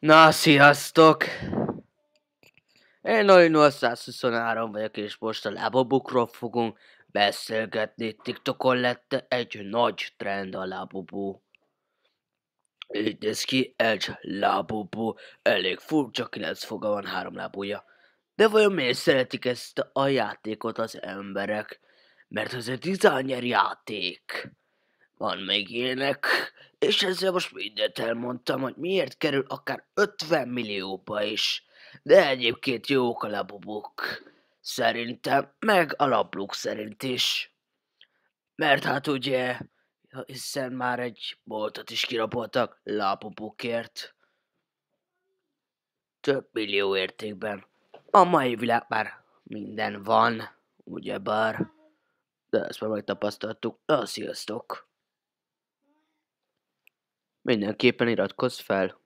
Na, sziasztok! Én Noino 123 vagyok, és most a lábabukról fogunk beszélgetni. TikTokon lett egy nagy trend a lábubú. Így néz ki egy lábubú. Elég furcsa, 9 foga van, 3 lábúja. De vajon miért szeretik ezt a játékot az emberek? Mert ez egy designer játék. Van még ilyenek, és ezzel most mindent elmondtam, hogy miért kerül akár 50 millióba is. De egyébként jók a labubuk. Szerintem, meg a lapluk szerint is. Mert hát ugye, hiszen már egy boltot is kiraboltak labubukért. Több millió értékben. A mai világ már minden van, ugyebár. De ezt már megtapasztaltuk. Na, sziasztok! Mindenképpen iratkozz fel!